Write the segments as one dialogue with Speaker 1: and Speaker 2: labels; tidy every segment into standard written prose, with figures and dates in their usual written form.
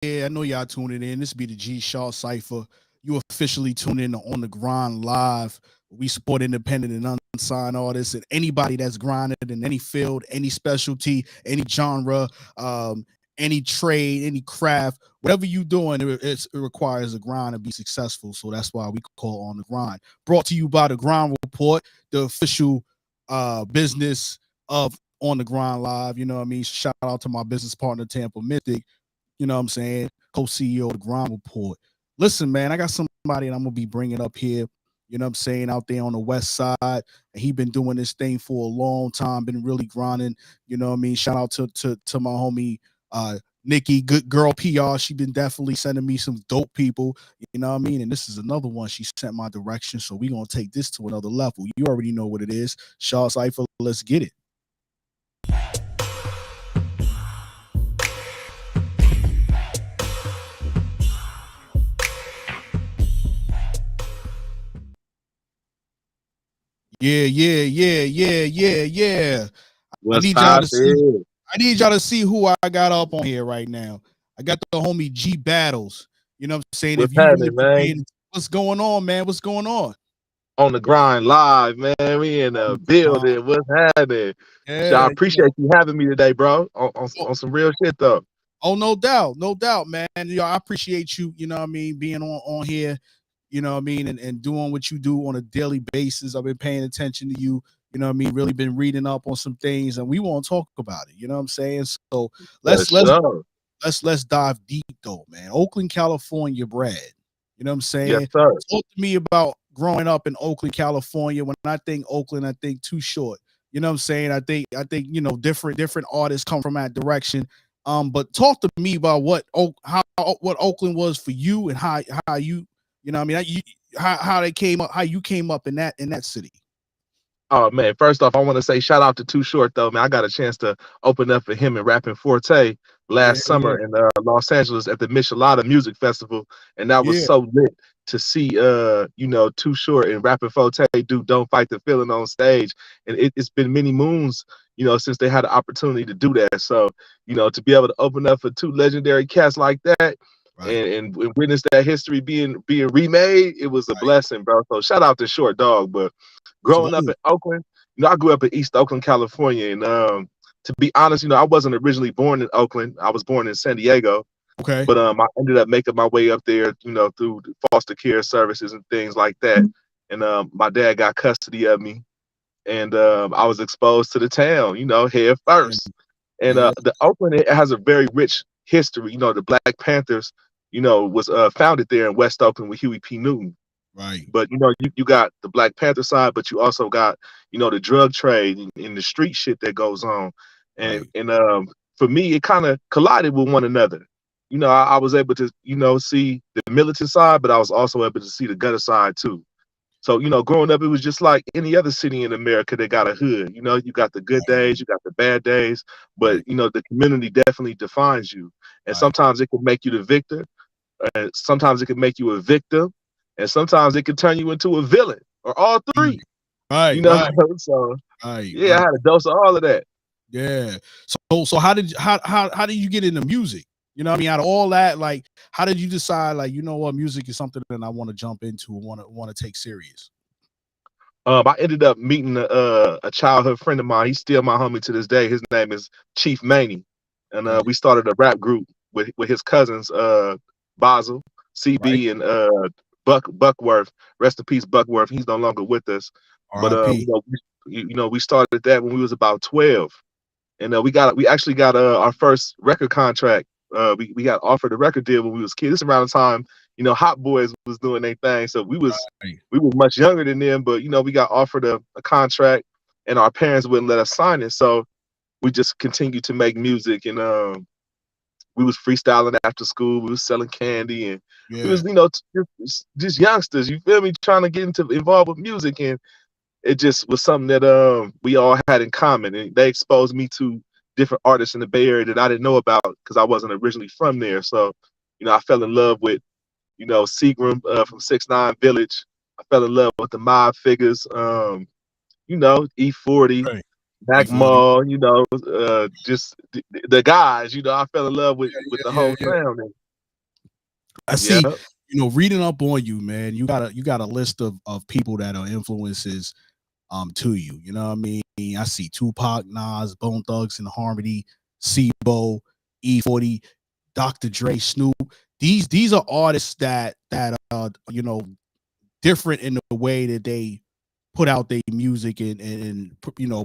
Speaker 1: I know y'all tuning in. This be the Shah Cypha. You officially tune in to On The Grynd live. We support independent and unsigned artists and anybody that's grinding in any field, any specialty, any genre, any trade, any craft, whatever you doing, it requires a grind to be successful. So that's why we call On The Grynd. Brought to you by the Grind Report, the official business of On The Grynd live. You know what I mean? Shout out to my business partner, Tampa Mythic. You know what I'm saying? Co-CEO of the Grind Report. Listen, man, I got somebody that I'm gonna be bringing up here. You know what I'm saying? Out there on the west side, and he been doing this thing for a long time. Been really grinding. You know what I mean? Shout out to my homie Nikki, good girl PR. She been definitely sending me some dope people. You know what I mean? And this is another one she sent my direction. So we gonna take this to another level. You already know what it is. Shah Cypha, let's get it. Yeah. I
Speaker 2: What's
Speaker 1: need y'all to see.
Speaker 2: poppin'?
Speaker 1: I need y'all to see who I got up on here right now. I got the homie G Battles. You know what I'm saying? If
Speaker 2: What's
Speaker 1: you really
Speaker 2: happening, man?
Speaker 1: what's going on, man? What's going on?
Speaker 2: On the grind live, man. We in
Speaker 1: On
Speaker 2: the
Speaker 1: the grind.
Speaker 2: building. What's happening? I
Speaker 1: Yeah,
Speaker 2: appreciate you having me today, bro. On some real shit though.
Speaker 1: no doubt, man. I appreciate you. You know what I mean, being on here. You know what I mean, and doing what you do on a daily basis. I've been paying attention to you. You know what I mean, really been reading up on some things, and we want to talk about it. You know what I'm saying? So
Speaker 2: For
Speaker 1: let's let's
Speaker 2: sure.
Speaker 1: let's dive deep though, man. Oakland, California, Brad. You know what I'm
Speaker 2: Yes,
Speaker 1: saying?
Speaker 2: sir.
Speaker 1: Talk to me about growing up in Oakland, California. When I think Oakland, I think Too Short. You know what I'm saying? I think different artists come from that direction. But talk to me about what Oakland was for you and how you know what I mean how they came up, how you came up in that city.
Speaker 2: Oh man, first off, I want to say shout out to Too Short though, man. I got a chance to open up for him and rapping Forte
Speaker 1: Yeah,
Speaker 2: last summer in Los Angeles at the Michelada Music Festival, and that was
Speaker 1: yeah,
Speaker 2: so lit to see Too Short and rapping Forte do "Don't Fight the Feeling" on stage, and it's been many moons, since they had the opportunity to do that. So to be able to open up for two legendary cats like that.
Speaker 1: right,
Speaker 2: And witness that history being remade, it was a
Speaker 1: right.
Speaker 2: blessing, bro. So shout out to Short Dog. But growing up
Speaker 1: Absolutely.
Speaker 2: in Oakland, I grew up in East Oakland, California, and to be honest, I wasn't originally born in Oakland. I was born in San Diego,
Speaker 1: Okay.
Speaker 2: but I ended up making my way up there, through the foster care services and things like that. And my dad got custody of me, and I was exposed to the town, head
Speaker 1: Yeah,
Speaker 2: first. And
Speaker 1: yeah,
Speaker 2: the Oakland, it has a very rich history. The Black Panthers, was founded there in West Oakland with Huey P. Newton.
Speaker 1: right,
Speaker 2: But you got the Black Panther side, but you also got the drug trade and the street shit that goes on, and
Speaker 1: right,
Speaker 2: for me it kind of collided with one another. I was able to see the militant side, but I was also able to see the gutter side too. So growing up, it was just like any other city in America that got a hood. You got the good
Speaker 1: right,
Speaker 2: days, you got the bad days, but
Speaker 1: right,
Speaker 2: the community definitely defines you, and
Speaker 1: right,
Speaker 2: sometimes it can make you the victor, and sometimes it can make you a victim, and sometimes it can turn you into a villain, or all
Speaker 1: mm,
Speaker 2: three. You
Speaker 1: right,
Speaker 2: know,
Speaker 1: right,
Speaker 2: so
Speaker 1: right,
Speaker 2: yeah, I
Speaker 1: right.
Speaker 2: had a dose of all of that.
Speaker 1: Yeah. So how did you get into music? You know what I mean? Out of all that, like, how did you decide, like, you know what, music is something that I want to jump into and want to take serious?
Speaker 2: I ended up meeting a childhood friend of mine. He's still my homie to this day. His name is Chief Maney, and
Speaker 1: Okay.
Speaker 2: we started a rap group with his cousins, Basil,
Speaker 1: Right.
Speaker 2: CB, and Buckworth. Rest in peace, Buckworth. He's no longer with us, but
Speaker 1: R.I.P.
Speaker 2: we started that when we was about 12, and we actually got our first record contract. We got offered a record deal when we was kids. This is around the time Hot Boys was doing their thing, so
Speaker 1: Right.
Speaker 2: we were much younger than them, but we got offered a contract, and our parents wouldn't let us sign it, so we just continued to make music, and we was freestyling after school. We was selling candy, and we
Speaker 1: Yeah.
Speaker 2: was just youngsters. You feel me? Trying to get involved with music, and it just was something that we all had in common, and they exposed me to different artists in the Bay Area that I didn't know about because I wasn't originally from there. So, I fell in love with Seagram from 6ix9ine Village. I fell in love with the mob figures, E40,
Speaker 1: Right.
Speaker 2: Mac
Speaker 1: E40.
Speaker 2: Mall, just the guys. I fell in love with
Speaker 1: Yeah,
Speaker 2: the
Speaker 1: yeah,
Speaker 2: whole
Speaker 1: yeah,
Speaker 2: sound.
Speaker 1: I
Speaker 2: Yeah,
Speaker 1: see, reading up on you, man, you got a list of people that are influences to you. You know what I mean? I see Tupac, Nas, Bone Thugs and Harmony, Sibo, E40, Dr. Dre, Snoop. These are artists that different in the way that they put out their music and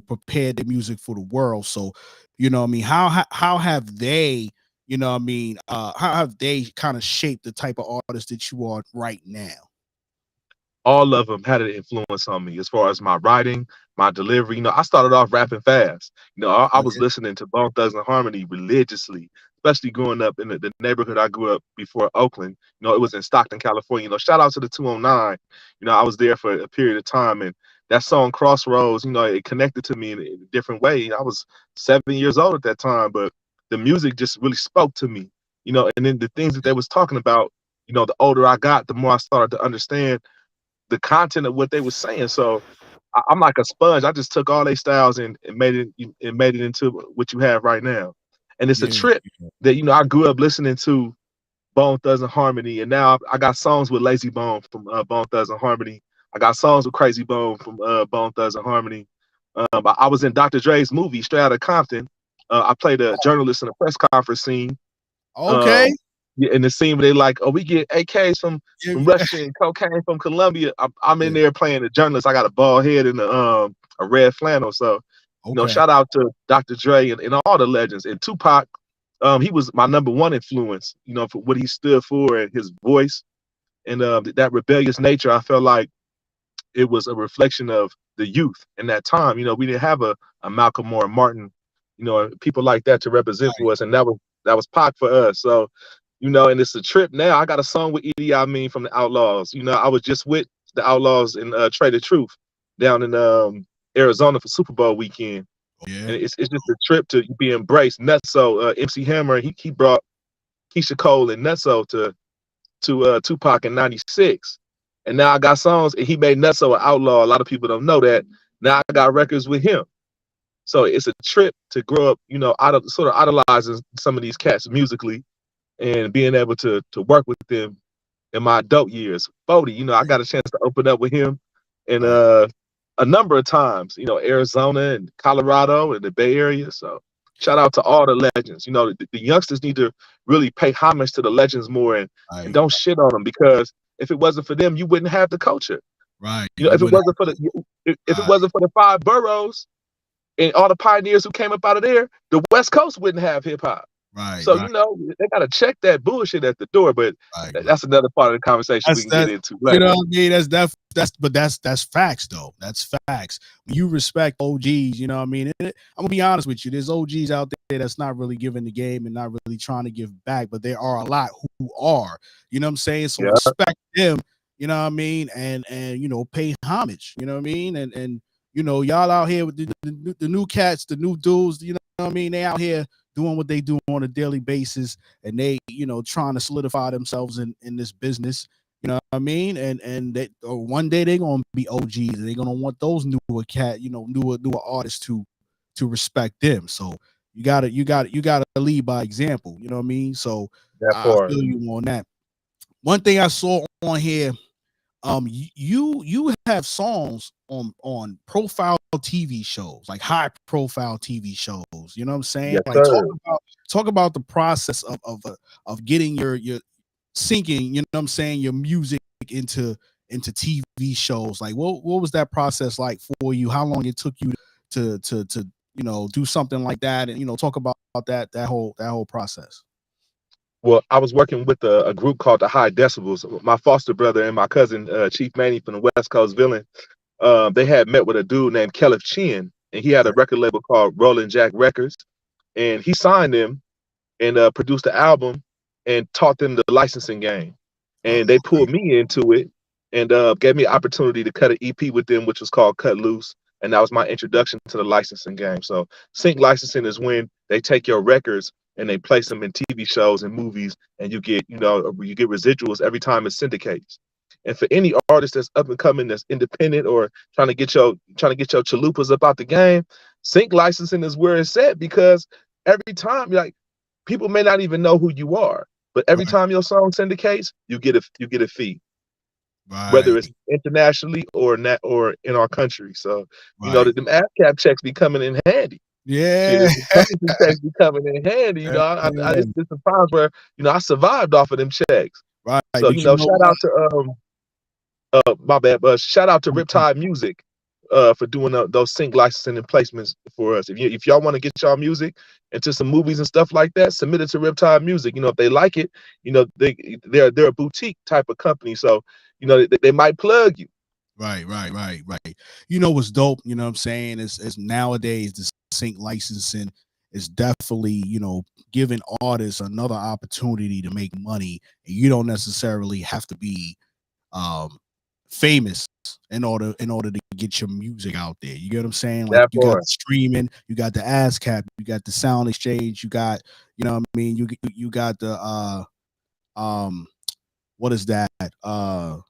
Speaker 1: prepared their music for the world. So, what I mean, how have they, what I mean, how have they kind of shaped the type of artist that you are right now?
Speaker 2: all of them had an influence on me as far as my writing, my delivery. I started off rapping fast. I was
Speaker 1: Okay.
Speaker 2: listening to Bone Thugs and Harmony religiously, especially growing up in the neighborhood I grew up before Oakland. It was in Stockton, California. Shout out to the 209. I was there for a period of time, and that song Crossroads, it connected to me in a different way. I was 7 years old at that time, but the music just really spoke to me. And then the things that they was talking about, the older I got, the more I started to understand the content of what they were saying. So I'm like a sponge. I just took all their styles and made it into what you have right now. And it's a
Speaker 1: Yeah.
Speaker 2: trip that I grew up listening to Bone Thugs and Harmony, and now I got songs with Lazy Bone from Bone Thugs and Harmony. I got songs with Crazy Bone from Bone Thugs and Harmony. I was in Dr. Dre's movie Straight Outta Compton. I played a journalist in a press conference scene.
Speaker 1: Okay.
Speaker 2: Um, yeah, in the scene where they like, oh, we get AKs
Speaker 1: Yeah,
Speaker 2: from
Speaker 1: yeah.
Speaker 2: Russia and cocaine from Colombia. I'm in
Speaker 1: Yeah.
Speaker 2: there playing the journalist. I got a bald head and a red flannel. So,
Speaker 1: Okay.
Speaker 2: shout out to Dr. Dre and all the legends. And Tupac, he was my number one influence, for what he stood for and his voice and that rebellious nature. I felt like it was a reflection of the youth in that time. We didn't have a Malcolm or a Martin, people like that to represent for us, and that was Pac for us. So, and it's a trip now. I got a song with Edie I mean from the Outlaws. I was just with the Outlaws in Trade of Truth down in Arizona for Super Bowl weekend.
Speaker 1: Yeah.
Speaker 2: And it's just a trip to be embraced. Nutso, MC Hammer, he brought Keisha Cole and Nutso to Tupac in '96. And now I got songs, and he made Nutso an outlaw. A lot of people don't know that. Now I got records with him. So it's a trip to grow up, sort of idolizing some of these cats musically and being able to work with them in my adult years. 40, I got a chance to open up with him and
Speaker 1: Right.
Speaker 2: a number of times, Arizona and Colorado and the Bay Area. So shout out to all the legends. The youngsters need to really pay homage to the legends more and
Speaker 1: Right.
Speaker 2: don't shit on them, because if it wasn't for them, you wouldn't have the culture.
Speaker 1: Right. You
Speaker 2: If it
Speaker 1: would
Speaker 2: wasn't for the if it
Speaker 1: have
Speaker 2: wasn't for the five boroughs and all the pioneers who came up out of there, the West Coast wouldn't have hip hop.
Speaker 1: right,
Speaker 2: So
Speaker 1: right,
Speaker 2: they gotta check that bullshit at the door. But
Speaker 1: right.
Speaker 2: that's another part of the conversation we
Speaker 1: That's
Speaker 2: can get
Speaker 1: that.
Speaker 2: into
Speaker 1: You know
Speaker 2: later.
Speaker 1: what I mean? That's facts though. That's facts. When you respect OGs, you know what I mean? I'm gonna be honest with you. There's OGs out there that's not really giving the game and not really trying to give back, but there are a lot who are. You know what I'm saying? So
Speaker 2: Yeah,
Speaker 1: respect them. You know what I mean? And pay homage. You know what I mean? And y'all out here with the new cats, the new dudes. You know what I mean? They out here doing what they do on a daily basis, and they trying to solidify themselves in this business. You know what I mean? And that one day they're gonna be OGs, and they're gonna want those newer artists to respect them. So you gotta lead by example. You know what I mean? So
Speaker 2: that
Speaker 1: I
Speaker 2: part.
Speaker 1: feel you on that. One thing I saw on here, you have songs on profile TV shows, like high profile TV shows. You know what I'm saying?
Speaker 2: Yes,
Speaker 1: Like
Speaker 2: sir.
Speaker 1: talk about the process of getting your sinking, you know what I'm saying, your music into TV shows. Like what was that process like for you? How long it took you to do something like that, and talk about that whole process.
Speaker 2: Well, I was working with a group called the High Decibels. My foster brother and my cousin Chief Manny from the West Coast Villain. They had met with a dude named Kelly Chin, and he had a record label called Rolling Jack Records, and he signed them and produced the album and taught them the licensing game. And they
Speaker 1: Okay.
Speaker 2: pulled me into it and gave me an opportunity to cut an EP with them, which was called Cut Loose. And that was my introduction to the licensing game. So sync licensing is when they take your records and they place them in TV shows and movies, and you get residuals every time it syndicates. And for any artist that's up and coming, that's independent or trying to get your chalupas up out the game, sync licensing is where it's at, because every time, like, people may not even know who you are. But every
Speaker 1: Right,
Speaker 2: time your song syndicates, you get a fee,
Speaker 1: right,
Speaker 2: whether it's internationally or in our country. So
Speaker 1: right.
Speaker 2: them ASCAP checks be coming in handy. Shit,
Speaker 1: Yeah.
Speaker 2: if the publishing checks be coming in handy,
Speaker 1: Yeah.
Speaker 2: it's some times where I survived off of them checks.
Speaker 1: Right.
Speaker 2: So
Speaker 1: But you know
Speaker 2: shout
Speaker 1: what?
Speaker 2: out to my bad, but shout out to Riptide Music for doing those sync licensing and placements for us. If y'all want to get y'all music into some movies and stuff like that, submit it to Riptide Music. If they like it, they're a boutique type of company, so they might plug you.
Speaker 1: Right. You know what's dope, you know what I'm saying? Is nowadays the sync licensing is definitely, giving artists another opportunity to make money. And you don't necessarily have to be um famous in order to get your music out there. You get what I'm saying? Like
Speaker 2: That
Speaker 1: you got
Speaker 2: part.
Speaker 1: the streaming, you got the ASCAP, you got the sound exchange, you got, you know what I mean, you got the um what is that? That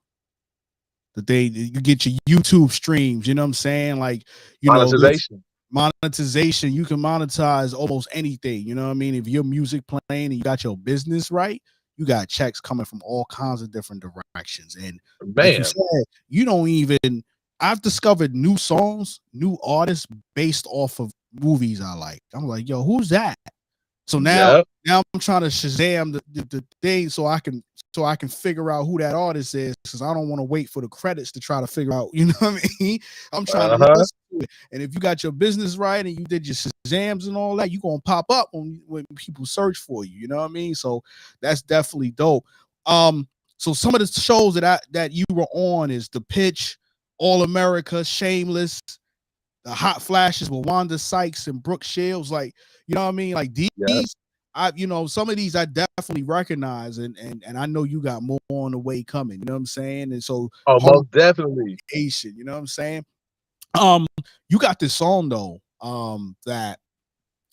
Speaker 1: you get your YouTube streams, you know what I'm saying? Like, there's
Speaker 2: Monetization.
Speaker 1: monetization. You can monetize almost anything, you know what I mean? If your music playing and you got your business right, you got checks coming from all kinds of different directions. And like you
Speaker 2: Man.
Speaker 1: said, you don't even I've discovered new songs, new artists based off of movies I like. I'm like, yo, who's that? So now,
Speaker 2: Yep.
Speaker 1: now I'm trying to Shazam the thing so I can figure out who that artist is, because I don't want to wait for the credits to try to figure out. You know what I mean? I'm trying to
Speaker 2: Uh-huh.
Speaker 1: listen to it, and if you got your business right and you did your Shazams and all that, you gonna pop up when people search for you. You know what I mean? So that's definitely dope. So some of the shows that you were on is The Pitch, All America, Shameless, the Hot Flashes with Wanda Sykes and Brooke Shields. Like, you know what I mean? Like
Speaker 2: Yep.
Speaker 1: these, some of these I definitely recognize, and I know you got more on the way coming. You know what I'm saying? And so
Speaker 2: Oh,
Speaker 1: hard
Speaker 2: most definitely.
Speaker 1: education. You know what I'm saying? Um, you got this song though. That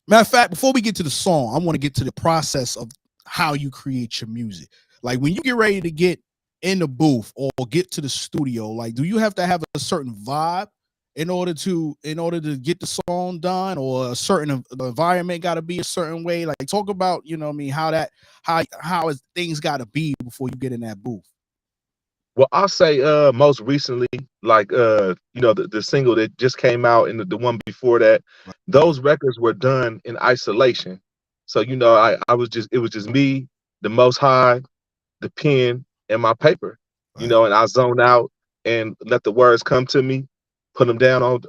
Speaker 1: matter of fact, before we get to the song, I want to get to the process of how you create your music. Like when you get ready to get in the booth or get to the studio, like do you have to have a certain vibe in order to get the song done, or a certain environment got to be a certain way? Like talk about, you know what I mean, how is things got to be before you get in that booth.
Speaker 2: Well, I'll say most recently, like the single that just came out and the one before that,
Speaker 1: Right,
Speaker 2: those records were done in isolation. So I was just it was just me, the most high, the pen, and my paper,
Speaker 1: right,
Speaker 2: and I zone out and let the words come to me, put them down on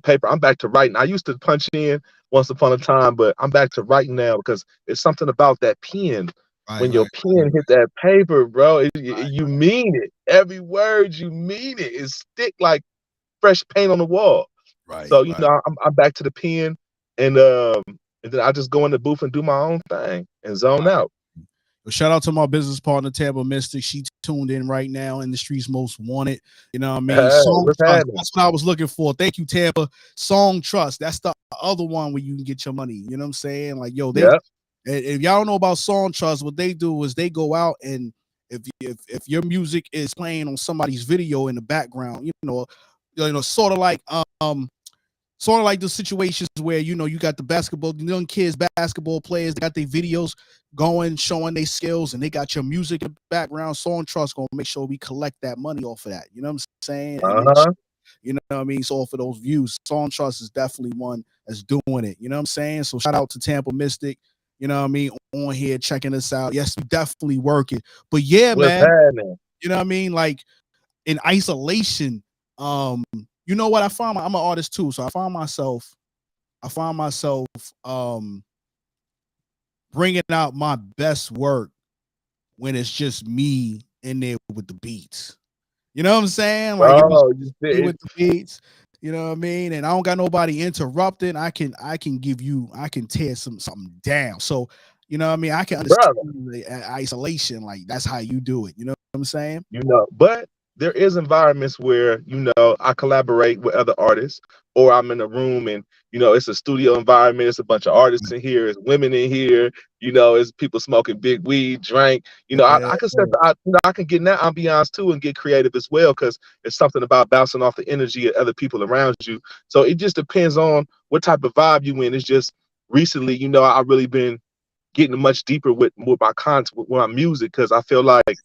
Speaker 2: paper. I'm back to writing. I used to punch in once upon a time, but I'm back to writing now because it's something about that pen.
Speaker 1: right,
Speaker 2: When your
Speaker 1: right,
Speaker 2: pen hit that paper, bro, you mean it. Every word you mean it. It stick like fresh paint on the wall.
Speaker 1: right,
Speaker 2: So
Speaker 1: right.
Speaker 2: I'm back to the pen, and then I just go in the booth and do my own thing and zone out.
Speaker 1: Well, shout out to my business partner, Tampa Mystic. She tuned in right now in the streets most wanted. You know what I mean?
Speaker 2: Hey,
Speaker 1: Song
Speaker 2: what's
Speaker 1: Trust.
Speaker 2: happening?
Speaker 1: That's what I was looking for. Thank you, Tampa. Song Trust. That's the other one where you can get your money. You know what I'm saying? Like, yo,
Speaker 2: Yep.
Speaker 1: if y'all don't know about Song Trust, what they do is they go out, and if your music is playing on somebody's video in the background, sort of like the situations where you got the basketball, the young kids, basketball players, they got their videos going, showing their skills, and they got your music in the background. Song Trust gonna make sure we collect that money off of that. You know what I'm saying? And then,
Speaker 2: Uh-huh.
Speaker 1: you know what I mean? So off of those views, Song Trust is definitely one that's doing it. You know what I'm saying? So shout out to Tampa Mystic. You know what I mean? On here checking us out. Yes, we definitely working. But yeah,
Speaker 2: What's
Speaker 1: man.
Speaker 2: happening?
Speaker 1: You know what I mean? Like in isolation, um, you know what I find? I'm an artist too, so I find myself bringing out my best work when it's just me in there with the beats. You know what I'm saying? Like if it's
Speaker 2: Bro,
Speaker 1: just me with the beats, you know what I mean? And I don't got nobody interrupting. I can tear something down. So, you know what I mean? I can understand
Speaker 2: brother.
Speaker 1: the isolation. Like that's how you do it. You know what I'm saying?
Speaker 2: But there is environments where I collaborate with other artists, or I'm in a room and it's a studio environment. It's a bunch of artists in here, it's women in here, it's people smoking big weed, drink. I
Speaker 1: Yeah.
Speaker 2: can step out, I can get in that ambiance too and get creative as well, because it's something about bouncing off the energy of other people around you. So it just depends on what type of vibe you in. It's just recently, I really been getting much deeper with my content, with my music, because I feel like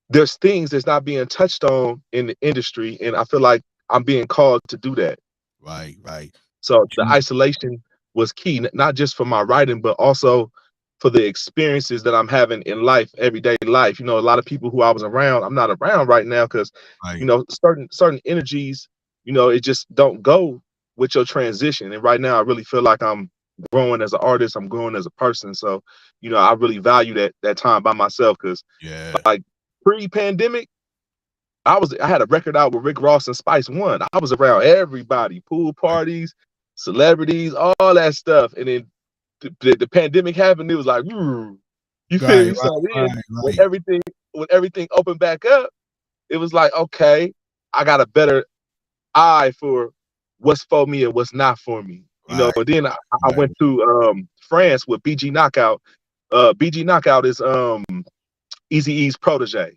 Speaker 2: there's things that's not being touched on in the industry, and I feel like I'm being called to do that.
Speaker 1: Right, right.
Speaker 2: So the
Speaker 1: You-
Speaker 2: isolation was key, not just for my writing, but also for the experiences that I'm having in life, everyday life. You know, a lot of people who I was around, I'm not around right now because, you
Speaker 1: right.
Speaker 2: know, certain energies, you know, it just don't go with your transition. And right now, I really feel like I'm growing as an artist. I'm growing as a person. So, you know, I really value that time by myself because,
Speaker 1: Yeah.
Speaker 2: like, pre-pandemic, I had a record out with Rick Ross and Spice One. I was around everybody, pool
Speaker 1: Right,
Speaker 2: parties, celebrities, all that stuff. And then the pandemic happened. It was like, you feel
Speaker 1: right,
Speaker 2: me? So then
Speaker 1: right,
Speaker 2: when
Speaker 1: right,
Speaker 2: everything opened back up, it was like, okay, I got a better eye for what's for me and what's not for me. You know,
Speaker 1: right,
Speaker 2: and then I
Speaker 1: right.
Speaker 2: went to France with BG Knockout. BG Knockout is Easy E's protege.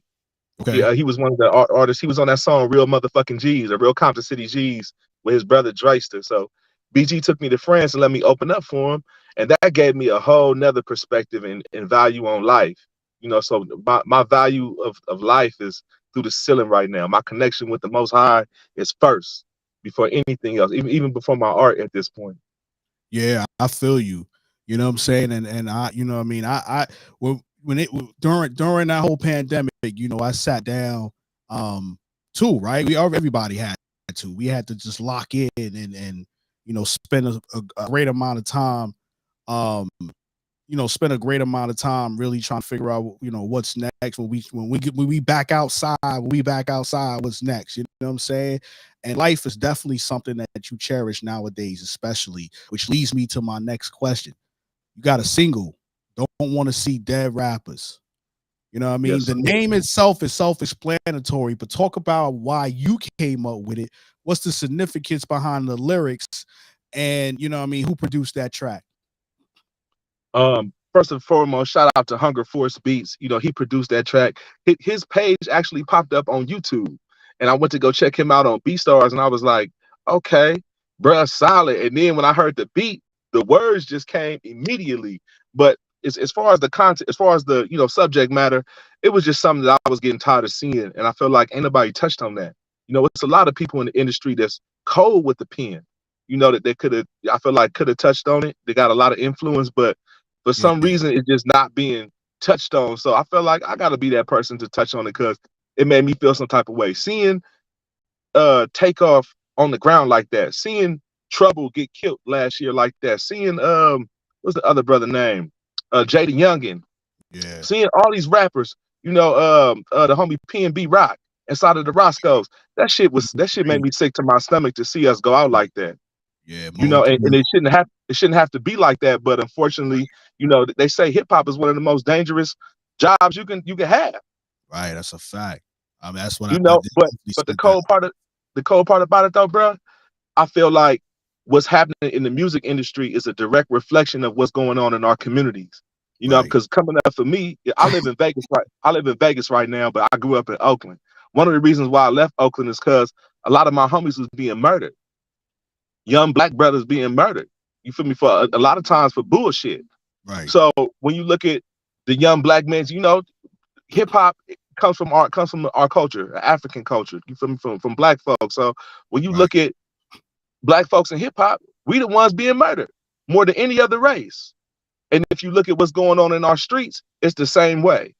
Speaker 1: Okay.
Speaker 2: He was one of the artists. He was on that song "Real Motherfucking G's" or "Real Compton City G's" with his brother Drayster. So BG took me to France and let me open up for him, and that gave me a whole nother perspective and value on life. You know, so my value of life is through the ceiling right now. My connection with the Most High is first before anything else, even before my art at this point.
Speaker 1: Yeah, I feel you. You know what I'm saying? And I, you know what I mean? When it during that whole pandemic, you know, I sat down too, right? Everybody had to. We had to just lock in and you know, spend a great amount of time um you know, spend a great amount of time really trying to figure out, you know, what's next when we back outside, what's next? You know what I'm saying? And life is definitely something that you cherish nowadays, especially, which leads me to my next question. You got a single, don't want to see dead rappers. You know what I mean?
Speaker 2: Yes,
Speaker 1: The
Speaker 2: sir.
Speaker 1: name itself is self-explanatory, but talk about why you came up with it. What's the significance behind the lyrics? And you know what I mean, who produced that track?
Speaker 2: First and foremost, shout out to Hunger Force Beats. You know, he produced that track. His page actually popped up on YouTube, and I went to go check him out on BeatStars, and I was like, okay, bruh, solid. And then when I heard the beat, the words just came immediately. But as far as the content, as far as the subject matter, it was just something that I was getting tired of seeing, and I feel like ain't nobody touched on that. You know, it's a lot of people in the industry that's cold with the pen. You know that they could have, I feel like, could have touched on it. They got a lot of influence, but for some
Speaker 1: Yeah,
Speaker 2: reason it's just not being touched on. So I felt like I gotta be that person to touch on it because it made me feel some type of way. Seeing Takeoff on the ground like that, seeing Trouble get killed last year like that, seeing what's the other brother name? Jaden Youngin,
Speaker 1: yeah,
Speaker 2: seeing all these rappers, the homie PNB Rock inside of the Roscoe's, that shit made me sick to my stomach to see us go out like that.
Speaker 1: yeah,
Speaker 2: You know, and
Speaker 1: Mo3.
Speaker 2: it shouldn't have to be like that. But unfortunately, they say hip hop is one of the most dangerous jobs you can have.
Speaker 1: Right, that's a fact. I mean, that's what
Speaker 2: You
Speaker 1: I
Speaker 2: know, but
Speaker 1: definitely
Speaker 2: but
Speaker 1: spit that.
Speaker 2: the cold part about it though, bro, I feel like what's happening in the music industry is a direct reflection of what's going on in our communities. You know,
Speaker 1: Right,
Speaker 2: because coming up for me, I live in Vegas, right? I live in Vegas right now, but I grew up in Oakland. One of the reasons why I left Oakland is because a lot of my homies was being murdered. Young black brothers being murdered. You feel me? For a lot of times for bullshit.
Speaker 1: right,
Speaker 2: So when you look at the young black men, hip hop comes from our culture, African culture. You feel me? From black folks. So when you
Speaker 1: right,
Speaker 2: look at black folks in hip hop, we the ones being murdered more than any other race. And if you look at what's going on in our streets, it's the same way.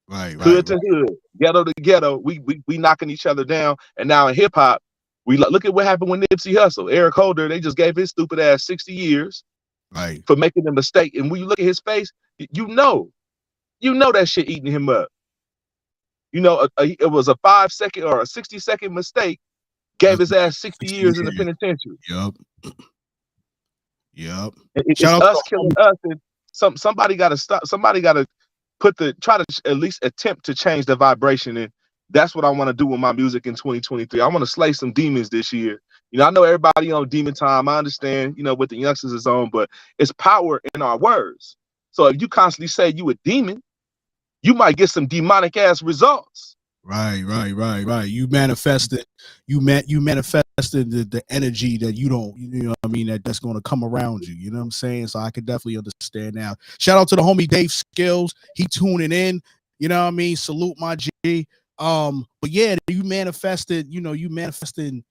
Speaker 1: right, right,
Speaker 2: Hood
Speaker 1: right,
Speaker 2: to hood, ghetto to ghetto, we knocking each other down. And now in hip hop, we look at what happened with Nipsey Hussle, Eric Holder. They just gave his stupid ass 60 years
Speaker 1: right,
Speaker 2: for making a mistake. And when you look at his face, you know that shit eating him up. It was a 5 second or a 60-second mistake, gave
Speaker 1: That's
Speaker 2: his ass 60
Speaker 1: 60
Speaker 2: years in the
Speaker 1: years.
Speaker 2: penitentiary.
Speaker 1: Yep, yep. Shout
Speaker 2: It's
Speaker 1: out to
Speaker 2: us
Speaker 1: the
Speaker 2: killing
Speaker 1: homie.
Speaker 2: us, and somebody got to stop. Somebody got to try to at least attempt to change the vibration, and that's what I want to do with my music in 2023. I want to slay some demons this year. I know everybody on demon time. I understand, what the youngsters is on, but it's power in our words. So if you constantly say you a demon, you might get some demonic ass results.
Speaker 1: Right. You manifested the energy that you don't, you know what I mean, that's going to come around you. You know what I'm saying? So I could definitely understand now. Shout out to the homie Dave Skills. He tuning in. You know what I mean? Salute my G. But yeah, you manifested, you manifesting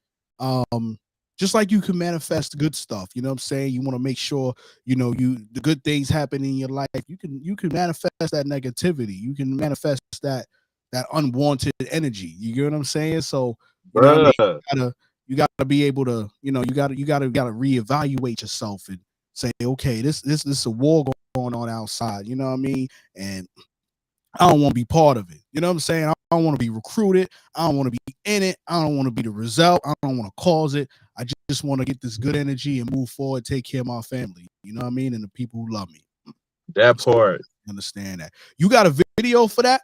Speaker 1: just like you can manifest good stuff. You know what I'm saying? You want to make sure, the good things happen in your life. You can manifest that negativity. You can manifest that unwanted energy. You get what I'm saying? So, you know what I mean?
Speaker 2: Bruh.
Speaker 1: You gotta be able to, you gotta reevaluate yourself and say, okay, this is a war going on outside. You know what I mean? And I don't want to be part of it. You know what I'm saying? I don't want to be recruited. I don't want to be in it. I don't want to be the result. I don't want to cause it. I just want to get this good energy and move forward, take care of my family. You know what I mean? And the people who love me.
Speaker 2: That
Speaker 1: So
Speaker 2: part.
Speaker 1: understand that. You got a video for that?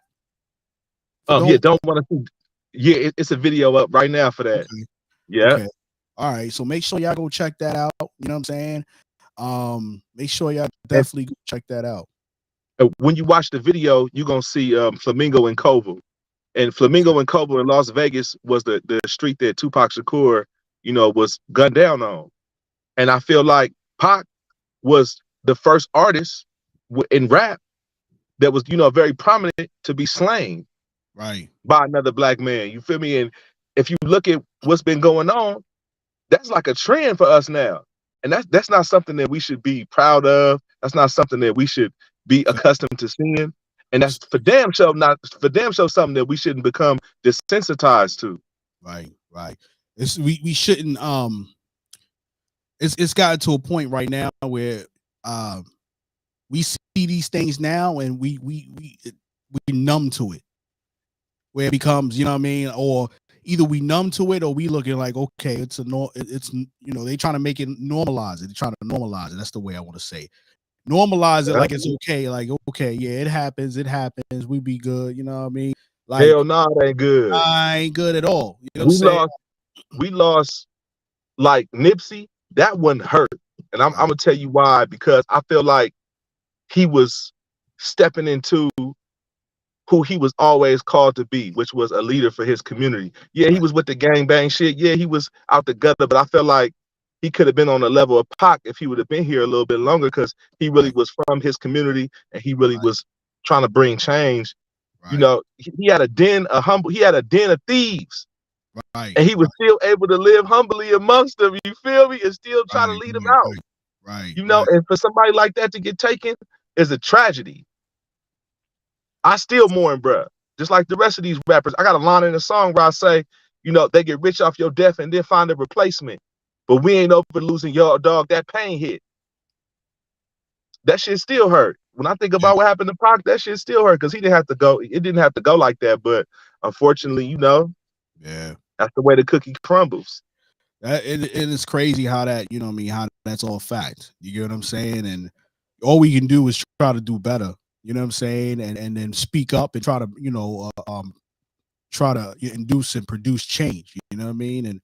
Speaker 2: Yeah, don't want to. Yeah, it's a video up right now for that.
Speaker 1: Okay.
Speaker 2: Yeah.
Speaker 1: Okay. All right. So make sure y'all go check that out. You know what I'm saying? Make sure y'all
Speaker 2: And
Speaker 1: definitely go check that out.
Speaker 2: when you watch the video, you're gonna see Flamingo and Koval. And Flamingo and Koval in Las Vegas was the street that Tupac Shakur, was gunned down on. And I feel like Pac was the first artist in rap that was, very prominent to be slain
Speaker 1: Right.
Speaker 2: by another black man. You feel me? And if you look at what's been going on, that's like a trend for us now. And that's not something that we should be proud of. That's not something that we should be accustomed to seeing. And that's for damn sure something that we shouldn't become desensitized to.
Speaker 1: Right. We shouldn't it's gotten to a point right now where we see these things now and we numb to it. Where it becomes, you know what I mean, or either we numb to it or we looking like, okay, it's they trying to make it normalize it. They're trying to normalize it. That's the way I want to say it. Normalize it like it's okay, like okay, yeah, it happens, we be good, you know what I mean? Like,
Speaker 2: Hell no, it ain't good.
Speaker 1: I ain't good at all. You know what I'm saying?
Speaker 2: We lost like Nipsey. That one hurt. And I'm gonna tell you why, because I feel like he was stepping into who he was always called to be, which was a leader for his community. Yeah, he was with the gang bang shit. Yeah, he was out the gutter, but I felt like he could have been on the level of Pac if he would have been here a little bit longer, because he really was from his community and he really was trying to bring change. He had a den of thieves.
Speaker 1: Right.
Speaker 2: And he was still able to live humbly amongst them. You feel me? And still try to lead them out.
Speaker 1: Right.
Speaker 2: And for somebody like that to get taken is a tragedy. I still mourn, bruh. Just like the rest of these rappers. I got a line in the song where I say, they get rich off your death and then find a replacement. But we ain't over losing your dog. That pain hit. That shit still hurt. When I think about what happened to Pac, that shit still hurt, because he didn't have to go. It didn't have to go like that. But unfortunately, that's the way the cookie crumbles.
Speaker 1: It is crazy how that, you know what I mean, how that's all fact. You get what I'm saying? And all we can do is try to do better. You know what I'm saying? And then speak up and try to, try to induce and produce change. You know what I mean? And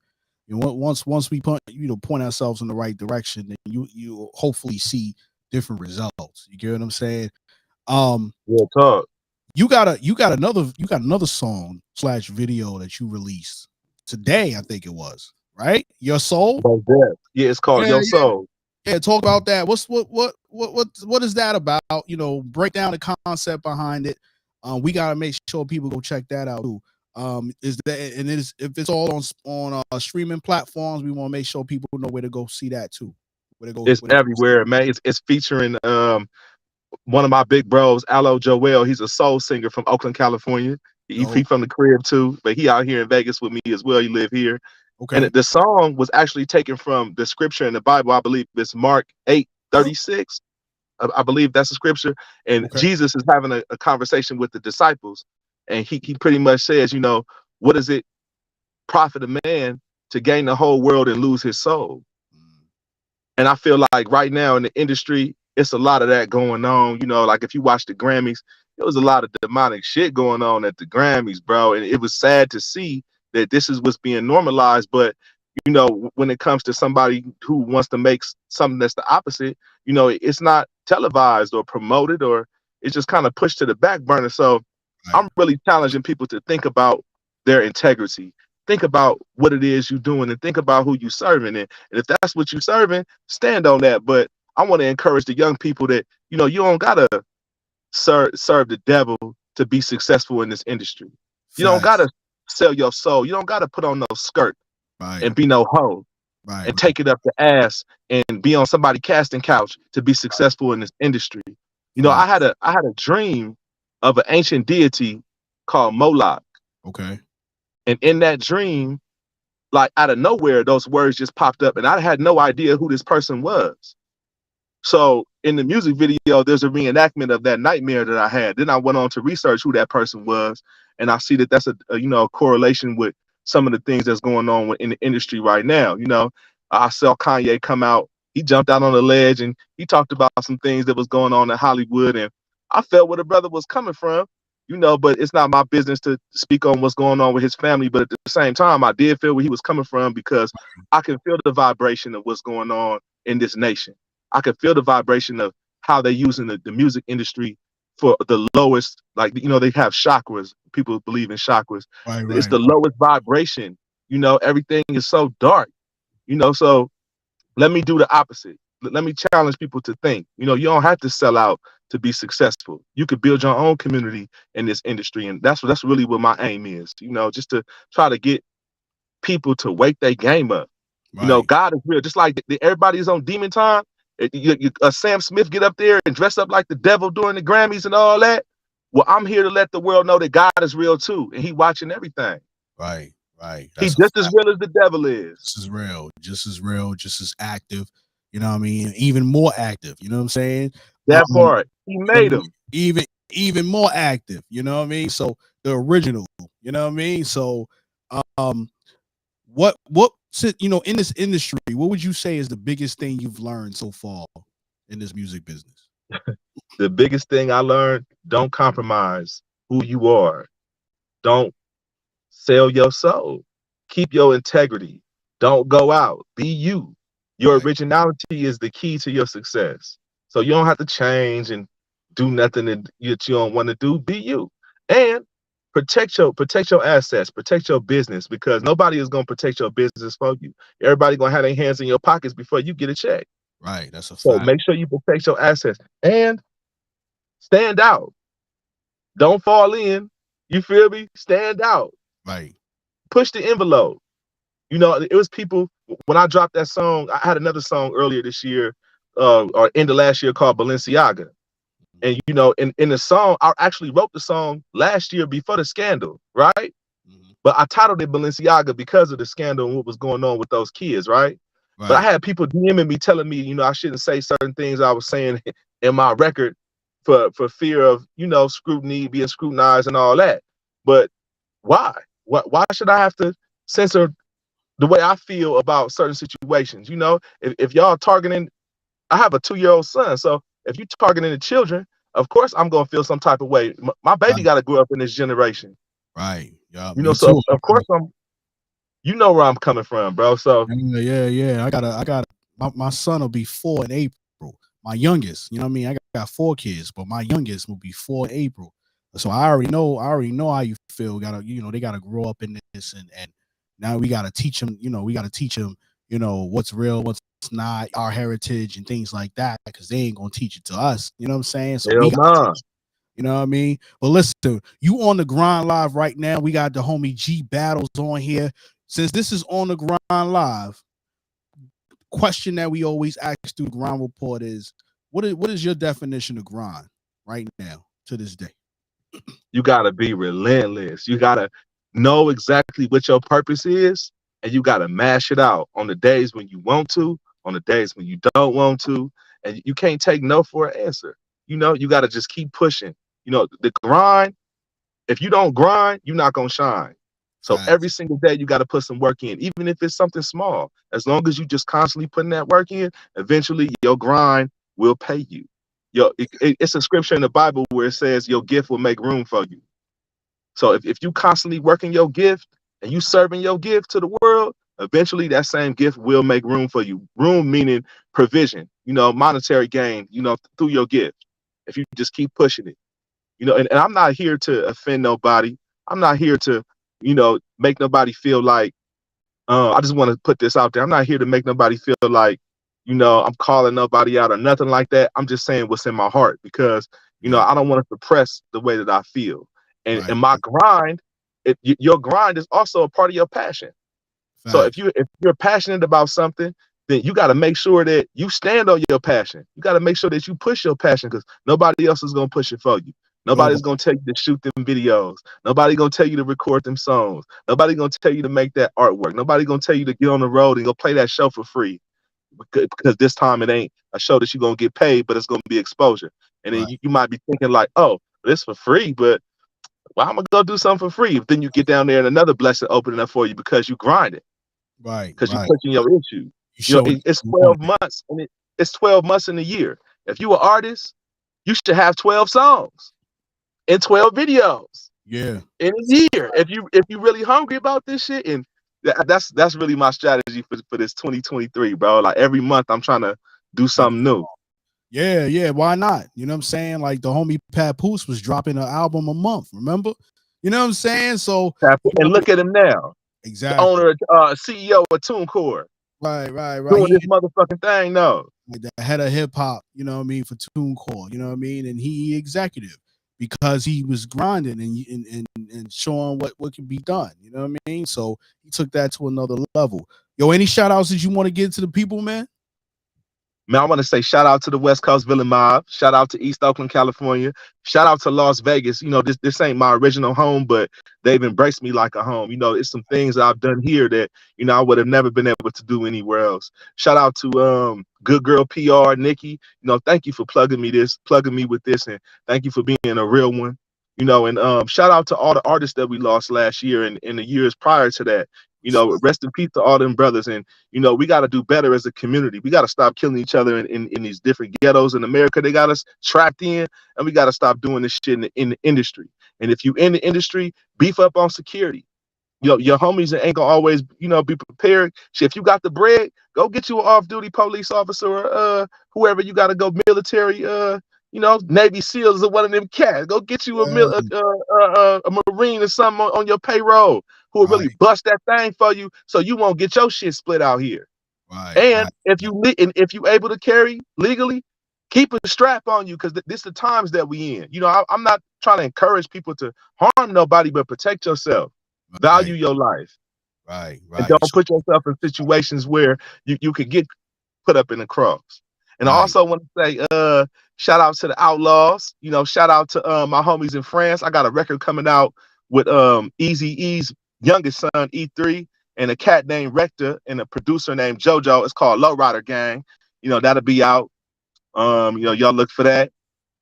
Speaker 1: once we point ourselves in the right direction, then you hopefully see different results. You get what I'm saying?
Speaker 2: Talk.
Speaker 1: You got another song / video that you released today, I think it was, right? Your Soul?
Speaker 2: Yeah, it's called Your Soul.
Speaker 1: Yeah, talk about that. What is that about? Break down the concept behind it. We gotta make sure people go check that out too. If it's all on streaming platforms, we want to make sure people know where to go see that too.
Speaker 2: It's everywhere, man. It's featuring one of my big bros, Aloe Joel. He's a soul singer from Oakland, California. He from the crib too, but he out here in Vegas with me as well. He live here.
Speaker 1: Okay.
Speaker 2: And the song was actually taken from the scripture in the Bible. I believe it's Mark 8:36. I believe that's the scripture. And Jesus is having a conversation with the disciples. And he pretty much says, what does it profit a man to gain the whole world and lose his soul? And I feel like right now in the industry, it's a lot of that going on. Like if you watch the Grammys, there was a lot of demonic shit going on at the Grammys, bro. And it was sad to see that this is what's being normalized. But, when it comes to somebody who wants to make something that's the opposite, it's not televised or promoted, or it's just kind of pushed to the back burner. So
Speaker 1: Right.
Speaker 2: I'm really challenging people to think about their integrity. Think about what it is you're doing and think about who you're serving. And if that's what you're serving, stand on that. But I want to encourage the young people that, you don't gotta serve the devil to be successful in this industry. You don't
Speaker 1: Facts.
Speaker 2: gotta sell your soul. You don't gotta put on no skirt
Speaker 1: Right.
Speaker 2: and be no hoe
Speaker 1: Right.
Speaker 2: and take it up the ass and be on somebody casting couch to be successful in this industry. I
Speaker 1: Facts.
Speaker 2: had a dream of an ancient deity called Moloch.
Speaker 1: Okay.
Speaker 2: And in that dream, like out of nowhere, those words just popped up and I had no idea who this person was. So in the music video, there's a reenactment of that nightmare that I had. Then I went on to research who that person was, and I see that that's a correlation with some of the things that's going on in the industry right now. I saw Kanye come out. He jumped out on the ledge and he talked about some things that was going on in Hollywood, and I felt where the brother was coming from. But it's not my business to speak on what's going on with his family. But at the same time, I did feel where he was coming from because I can feel the vibration of what's going on in this nation. I could feel the vibration of how they're using the music industry for the lowest, like, they have chakras. People believe in chakras.
Speaker 1: Right.
Speaker 2: It's
Speaker 1: Right.
Speaker 2: the lowest vibration. Everything is so dark, so let me do the opposite. Let me challenge people to think, you don't have to sell out to be successful. You could build your own community in this industry. And that's really what my aim is, just to try to get people to wake their game up.
Speaker 1: Right.
Speaker 2: God is real. Just like everybody's on demon time. Sam Smith get up there and dress up like the devil during the Grammys and all that. Well, I'm here to let the world know that God is real too, and He watching everything.
Speaker 1: Right. Right.
Speaker 2: He's
Speaker 1: That's a
Speaker 2: just as
Speaker 1: fact.
Speaker 2: real as the devil is.
Speaker 1: Just as real. Just as real. Just as active. You know what I mean? Even more active. You know what I'm saying?
Speaker 2: That
Speaker 1: You
Speaker 2: part, He
Speaker 1: know what I
Speaker 2: made
Speaker 1: mean?
Speaker 2: him.
Speaker 1: Even more active. You know what I mean? So the original. You know what I mean? So um what in this industry, what would you say is the biggest thing you've learned so far in this music business?
Speaker 2: The biggest thing I learned: don't compromise who you are. Don't sell your soul. Keep your integrity. Don't go out. Be you. Your
Speaker 1: Right.
Speaker 2: originality is the key to your success. So you don't have to change and do nothing that you don't want to do. Be you. And protect your assets, protect your business, because nobody is gonna protect your business for you. Everybody gonna have their hands in your pockets before you get a check.
Speaker 1: Right. That's a
Speaker 2: So
Speaker 1: fact.
Speaker 2: make sure you protect your assets and stand out. Don't fall in. You feel me? Stand out.
Speaker 1: Right.
Speaker 2: Push the envelope. It was people when I dropped that song. I had another song earlier this year, or end of last year, called Balenciaga. And in the song, I actually wrote the song last year before the scandal, right?
Speaker 1: Mm-hmm.
Speaker 2: But I titled it Balenciaga because of the scandal and what was going on with those kids, right? But I
Speaker 1: Right.
Speaker 2: had people DMing me telling me, I shouldn't say certain things I was saying in my record for fear of, scrutiny, being scrutinized and all that. But why? Why should I have to censor the way I feel about certain situations? If y'all targeting, I have a 2-year-old son, so if you targeting the children, of course I'm gonna feel some type of way. My baby
Speaker 1: Right.
Speaker 2: got to grow up in this generation,
Speaker 1: Right. Yeah. Me
Speaker 2: so
Speaker 1: too.
Speaker 2: of course you know where I'm coming from, bro. So
Speaker 1: Yeah. I got my son will be 4 in April. My youngest, you know what I mean? I got 4 kids, but my youngest will be 4 in April. So I already know how you feel. They gotta grow up in this, and now we gotta teach them, what's real, what's not, our heritage and things like that, because they ain't gonna teach it to us. You know what I'm saying? So we
Speaker 2: hell
Speaker 1: gotta
Speaker 2: nah.
Speaker 1: teach. You know what I mean? But listen, you on the grind live right now. We got the homie G Battles on here. Since this is on the grind live, question that we always ask through the grind report is, what is your definition of grind right now to this day?
Speaker 2: You gotta be relentless. You gotta know exactly what your purpose is, and you gotta mash it out on the days when you want to, on the days when you don't want to, and you can't take no for an answer. You gotta just keep pushing. The grind. If you don't grind, you're not gonna shine. So every
Speaker 1: Facts.
Speaker 2: single day you got to put some work in, even if it's something small. As long as you just constantly putting that work in, eventually your grind will pay you. It's a scripture in the Bible where it says your gift will make room for you. So if you constantly working your gift and you serving your gift to the world, eventually that same gift will make room for you. Room meaning provision, monetary gain, through your gift. If you just keep pushing it. And I'm not here to offend nobody. I'm not here to, make nobody feel like, I just want to put this out there. I'm not here to make nobody feel like, I'm calling nobody out or nothing like that. I'm just saying what's in my heart because,
Speaker 1: Yeah.
Speaker 2: I don't want to suppress the way that I feel. And
Speaker 1: Right.
Speaker 2: and my grind, your grind is also a part of your passion. So
Speaker 1: Facts.
Speaker 2: if you're passionate about something, then you got to make sure that you stand on your passion. You got to make sure that you push your passion because nobody else is gonna push it for you. Nobody's
Speaker 1: Nobody.
Speaker 2: gonna tell you to shoot them videos. Nobody gonna tell you to record them songs. Nobody gonna tell you to make that artwork. Nobody gonna tell you to get on the road and go play that show for free because this time it ain't a show that you're gonna get paid, but it's gonna be exposure. And then
Speaker 1: Right.
Speaker 2: you might be thinking like, oh, this for free, but why I'm gonna go do something for free? If then you get down there and another blessing opening up for you because you grinded,
Speaker 1: Right.
Speaker 2: because you're
Speaker 1: Right.
Speaker 2: pushing your issue.
Speaker 1: You showed it.
Speaker 2: It's
Speaker 1: You want
Speaker 2: 12
Speaker 1: it.
Speaker 2: months and it's 12 months in a year. If you an artist, you should have 12 songs and 12 videos
Speaker 1: Yeah.
Speaker 2: in a year. If you really hungry about this shit, and that's really my strategy for this 2023, bro. Like every month I'm trying to do
Speaker 1: Gotta
Speaker 2: something new.
Speaker 1: Yeah, yeah. Why not? You know what I'm saying? Like the homie Papoose was dropping an album a month. Remember? You know what I'm saying? So
Speaker 2: And look at him now, the
Speaker 1: exactly.
Speaker 2: owner, CEO of TuneCore,
Speaker 1: Right, right, right.
Speaker 2: doing
Speaker 1: He
Speaker 2: this motherfucking thing. No,
Speaker 1: like the head of hip hop. You know what I mean for TuneCore. You know what I mean? And he executive because he was grinding and showing what can be done. You know what I mean? So he took that to another level. Yo, any shout outs that you want to give to the people, man?
Speaker 2: man, I want to say shout out to the West Coast Villain Mob. Shout out to East Oakland, California. Shout out to Las Vegas. This ain't my original home, but they've embraced me like a home. It's some things that I've done here that I would have never been able to do anywhere else. Shout out to Good Girl PR, Nikki. Thank you for plugging me with this, and thank you for being a real one. And shout out to all the artists that we lost last year and in the years prior to that. Rest in peace to all them brothers. And we got to do better as a community. We got to stop killing each other in these different ghettos in America. They got us trapped in, and we got to stop doing this shit in the industry. And if you in the industry, beef up on security. Your homies ain't gonna always, be prepared. Shit, if you got the bread, go get you an off-duty police officer or whoever you got to go military, Navy SEALs or one of them cats. Go get you a Marine or something on your payroll who will really
Speaker 1: Right,
Speaker 2: bust that thing for you, so you won't get your shit split out here.
Speaker 1: right,
Speaker 2: And
Speaker 1: right.
Speaker 2: if you able to carry legally, keep a strap on you because this the times that we in. I'm not trying to encourage people to harm nobody, but protect yourself. Value
Speaker 1: Right,
Speaker 2: your life,
Speaker 1: right,
Speaker 2: and
Speaker 1: right.
Speaker 2: don't put yourself in situations where you could get put up in the cross. And I
Speaker 1: Right.
Speaker 2: also want to say, shout out to the Outlaws. Shout out to my homies in France. I got a record coming out with Easy E's youngest son, E3, and a cat named Rector, and a producer named JoJo. It's called Lowrider Gang. That'll be out. Y'all look for that.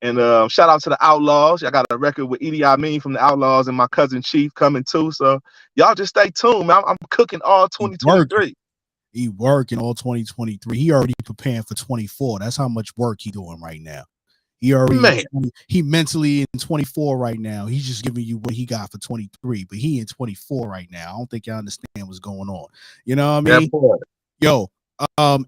Speaker 2: And shout out to the Outlaws. I got a record with Edie Amin from the Outlaws and my cousin Chief coming too. So y'all just stay tuned, man. I'm cooking all
Speaker 1: He working.
Speaker 2: 2023.
Speaker 1: He working all 2023. He already preparing for 24. That's how much work he doing right now. He already
Speaker 2: Man,
Speaker 1: he mentally in 24 right now. He's just giving you what he got for 23, but he in 24 right now. I don't think y'all understand what's going on. You know what I
Speaker 2: that
Speaker 1: mean?
Speaker 2: part.
Speaker 1: Yo, I'm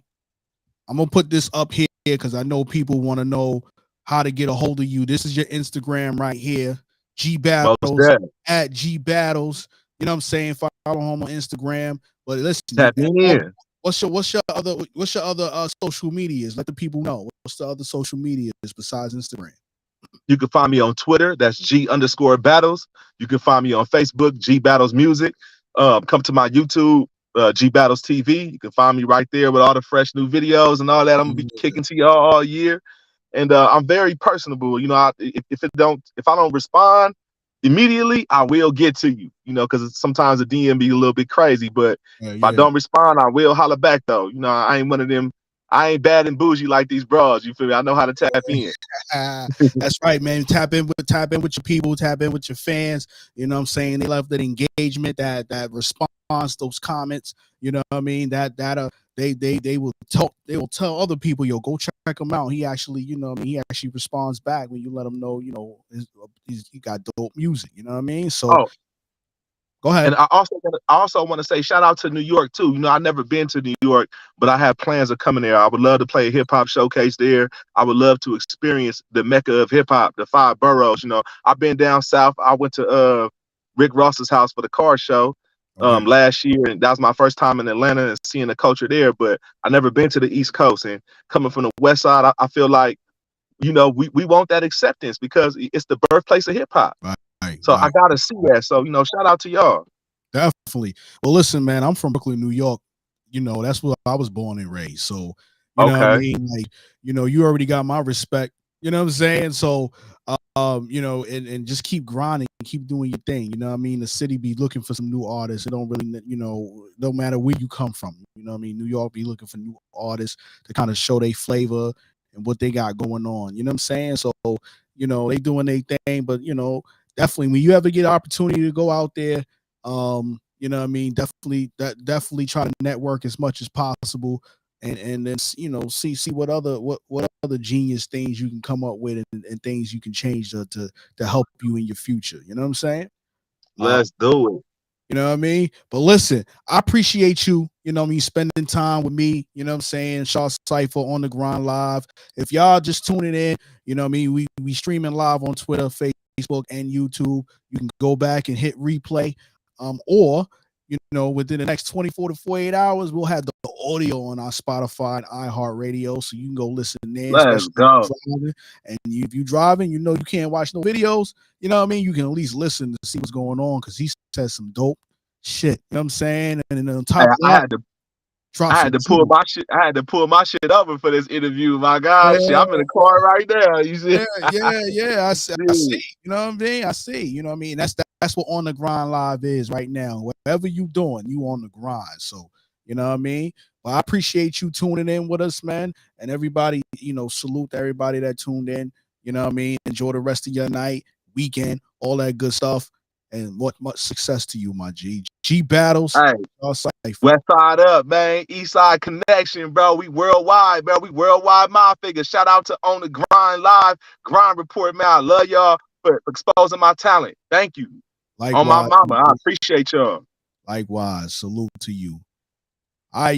Speaker 1: gonna put this up here because I know people want to know how to get a hold of you. This is your Instagram right here, G
Speaker 2: Most
Speaker 1: Battles
Speaker 2: dead.
Speaker 1: at G Battles. You know what I'm saying? Follow him on Instagram. But listen,
Speaker 2: Tap me in.
Speaker 1: what's your other social medias? Let the people know. What's the other social medias besides Instagram?
Speaker 2: You can find me on Twitter. That's G_Battles. You can find me on Facebook, G Battles Music. Come to my YouTube, G Battles TV. You can find me right there with all the fresh new videos and all that. I'm gonna be kicking to y'all all year. And I'm very personable. If I don't respond immediately, I will get to you. Because sometimes the DM be a little bit crazy. But if I
Speaker 1: Yeah.
Speaker 2: don't respond, I will holler back though. I ain't one of them. I ain't bad and bougie like these bras. You feel me? I know how to tap in.
Speaker 1: That's right, man. Tap in with your people, tap in with your fans. You know what I'm saying? They love that engagement, that response, those comments. You know what I mean? They will tell other people, yo, go check him out. He actually, he actually responds back when you let him know, he got dope music. You know what I mean? So
Speaker 2: Oh,
Speaker 1: Go ahead.
Speaker 2: And I also want to say shout out to New York too. You know, I've never been to New York, but I have plans of coming there. I would love to play a hip hop showcase there. I would love to experience the mecca of hip hop, the five boroughs. You know, I've been down south. I went to Rick Ross's house for the car show
Speaker 1: Okay.
Speaker 2: last year, and that was my first time in Atlanta and seeing the culture there. But I never been to the East Coast, and coming from the West Side, I feel like, you know, we want that acceptance because it's the birthplace of hip hop.
Speaker 1: Right,
Speaker 2: So I
Speaker 1: right.
Speaker 2: gotta see that. So, you know, shout out to y'all.
Speaker 1: Definitely. Well, listen, man, I'm from Brooklyn, New York. You know, that's where I was born and raised. So, you know what I
Speaker 2: Okay.
Speaker 1: mean? Like, you know, you already got my respect. You know what I'm saying? So, you know, and just keep grinding, keep doing your thing. You know what I mean? The city be looking for some new artists. It don't really, you know, no matter where you come from. You know what I mean? New York be looking for new artists to kind of show their flavor and what they got going on. You know what I'm saying? So, you know, they doing their thing, but you know, definitely when you ever get an opportunity to go out there, you know what I mean, definitely try to network as much as possible, and then you know see what other genius things you can come up with, and things you can change to help you in your future. You know what I'm saying? uh,
Speaker 2: Let's do it.
Speaker 1: you know what I mean? But listen, I appreciate you, you know what I mean, spending time with me, you know what I'm saying? Shah Cypha on the grind live. If y'all just tuning in, you know what I mean, we streaming live on Twitter, Facebook, and YouTube. You can go back and hit replay. Or you know, within the next 24 to 48 hours, we'll have the audio on our Spotify and iHeartRadio. So you can go listen there,
Speaker 2: Let's
Speaker 1: especially if
Speaker 2: go.
Speaker 1: you're driving. And if you're driving, you know you can't watch no videos. You know what I mean? You can at least listen to see what's going on because he says some dope shit. You know what I'm saying? And then on
Speaker 2: Hey,
Speaker 1: top of
Speaker 2: I
Speaker 1: that,
Speaker 2: had to
Speaker 1: drop
Speaker 2: I
Speaker 1: some
Speaker 2: had to pull
Speaker 1: jewels.
Speaker 2: my shit. I had to pull my shit over for this interview. My God, shit,
Speaker 1: Yeah,
Speaker 2: I'm in the car right now. You see?
Speaker 1: yeah. I see.
Speaker 2: Dude.
Speaker 1: You know what I mean? I see. You know what I mean? That's what On The Grind Live is right now. Whatever you doing, you on the grind. So you know what I mean? But I appreciate you tuning in with us, man. And everybody, you know, salute to everybody that tuned in. You know what I mean? Enjoy the rest of your night, weekend, all that good stuff. And much success to you, my G. G battles,
Speaker 2: Hey,
Speaker 1: Cypher.
Speaker 2: West Side up, man. East Side connection, bro. We worldwide, bro. We worldwide my figure. Shout out to On The Grind Live, Grind Report, man. I love y'all for exposing my talent. Thank you. On my
Speaker 1: Likewise,
Speaker 2: mama. I appreciate y'all.
Speaker 1: likewise. Salute to you. All right, yo.